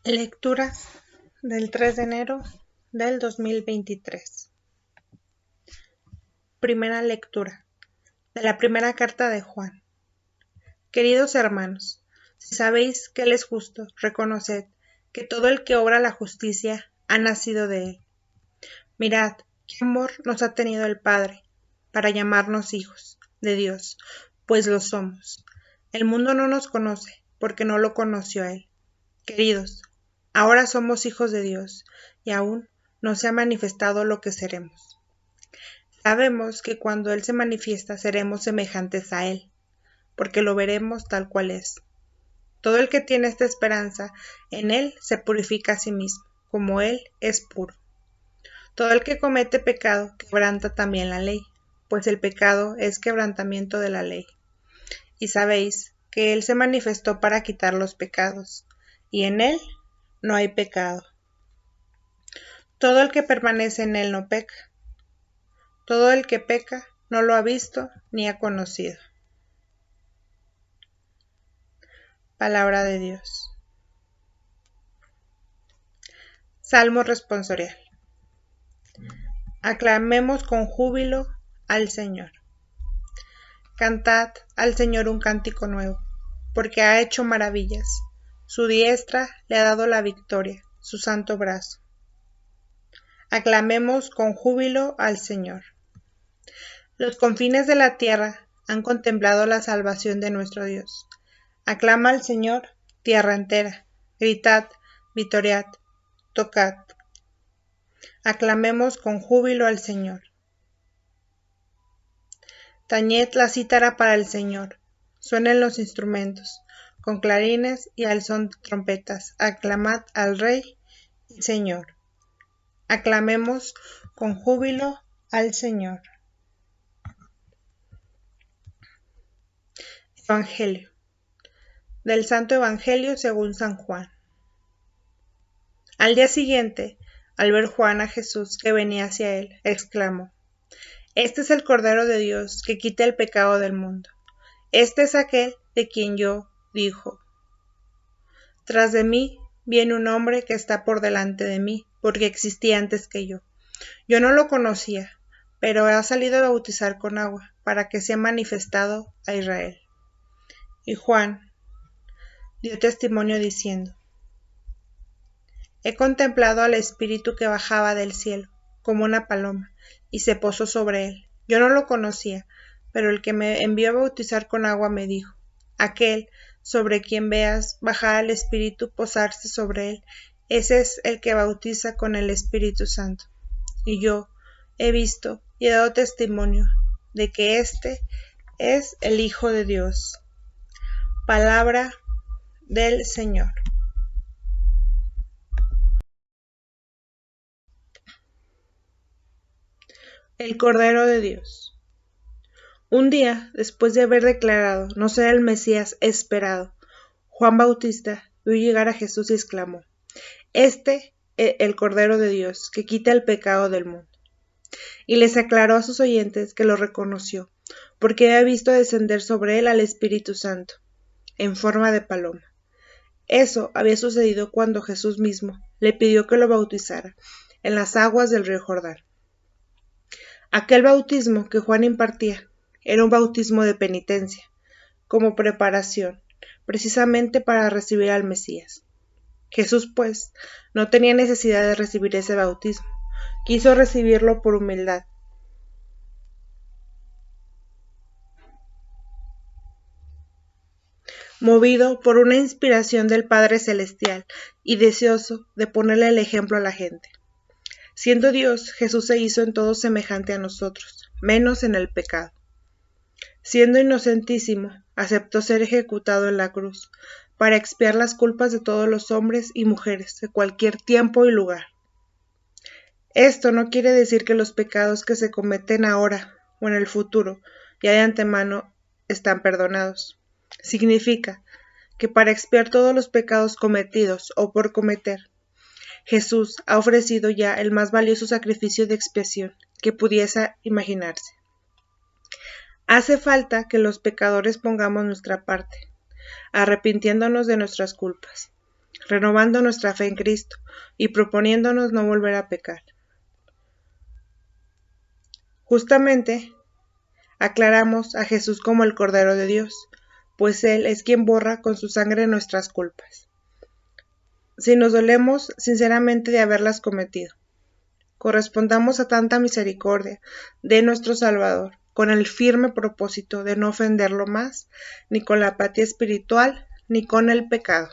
Lectura del 3 de enero del 2023. Primera lectura de la primera carta de Juan. Queridos hermanos, si sabéis que Él es justo, reconoced que todo el que obra la justicia ha nacido de Él. Mirad qué amor nos ha tenido el Padre para llamarnos hijos de Dios, pues lo somos. El mundo no nos conoce porque no lo conoció a Él. Queridos, ahora somos hijos de Dios y aún no se ha manifestado lo que seremos. Sabemos que cuando Él se manifiesta seremos semejantes a Él, porque lo veremos tal cual es. Todo el que tiene esta esperanza en Él se purifica a sí mismo, como Él es puro. Todo el que comete pecado quebranta también la ley, pues el pecado es quebrantamiento de la ley. Y sabéis que Él se manifestó para quitar los pecados, y en Él no hay pecado. Todo el que permanece en Él no peca. Todo el que peca no lo ha visto ni ha conocido. Palabra de Dios. Salmo responsorial. Aclamemos con júbilo al Señor. Cantad al Señor un cántico nuevo, porque ha hecho maravillas. Su diestra le ha dado la victoria, su santo brazo. Aclamemos con júbilo al Señor. Los confines de la tierra han contemplado la salvación de nuestro Dios. Aclama al Señor, tierra entera. Gritad, vitoriad, tocad. Aclamemos con júbilo al Señor. Tañed la cítara para el Señor. Suenen los instrumentos, con clarines y al son de trompetas. Aclamad al Rey y Señor. Aclamemos con júbilo al Señor. Evangelio. Del Santo Evangelio según San Juan. Al día siguiente, al ver Juan a Jesús que venía hacia él, exclamó: Este es el Cordero de Dios que quita el pecado del mundo. Este es aquel de quien yo dijo: Tras de mí viene un hombre que está por delante de mí, porque existía antes que yo. Yo no lo conocía, pero ha salido a bautizar con agua, para que sea manifestado a Israel. Y Juan dio testimonio diciendo: He contemplado al Espíritu que bajaba del cielo, como una paloma, y se posó sobre él. Yo no lo conocía, pero el que me envió a bautizar con agua me dijo: Aquel sobre quien veas bajar al Espíritu posarse sobre él, ese es el que bautiza con el Espíritu Santo. Y yo he visto y he dado testimonio de que este es el Hijo de Dios. Palabra del Señor. El Cordero de Dios. Un día, después de haber declarado no ser el Mesías esperado, Juan Bautista vio llegar a Jesús y exclamó: Este es el Cordero de Dios, que quita el pecado del mundo. Y les aclaró a sus oyentes que lo reconoció, porque había visto descender sobre él al Espíritu Santo, en forma de paloma. Eso había sucedido cuando Jesús mismo le pidió que lo bautizara en las aguas del río Jordán. Aquel bautismo que Juan impartía era un bautismo de penitencia, como preparación, precisamente para recibir al Mesías. Jesús, pues, no tenía necesidad de recibir ese bautismo, quiso recibirlo por humildad. Movido por una inspiración del Padre Celestial y deseoso de ponerle el ejemplo a la gente. Siendo Dios, Jesús se hizo en todo semejante a nosotros, menos en el pecado. Siendo inocentísimo, aceptó ser ejecutado en la cruz, para expiar las culpas de todos los hombres y mujeres de cualquier tiempo y lugar. Esto no quiere decir que los pecados que se cometen ahora o en el futuro ya de antemano están perdonados. Significa que para expiar todos los pecados cometidos o por cometer, Jesús ha ofrecido ya el más valioso sacrificio de expiación que pudiese imaginarse. Hace falta que los pecadores pongamos nuestra parte, arrepintiéndonos de nuestras culpas. renovando nuestra fe en Cristo y proponiéndonos no volver a pecar. Justamente, aclaramos a Jesús como el Cordero de Dios, pues Él es quien borra con su sangre nuestras culpas. Si nos dolemos sinceramente de haberlas cometido, correspondamos a tanta misericordia de nuestro Salvador, con el firme propósito de no ofenderlo más, ni con la apatía espiritual, ni con el pecado.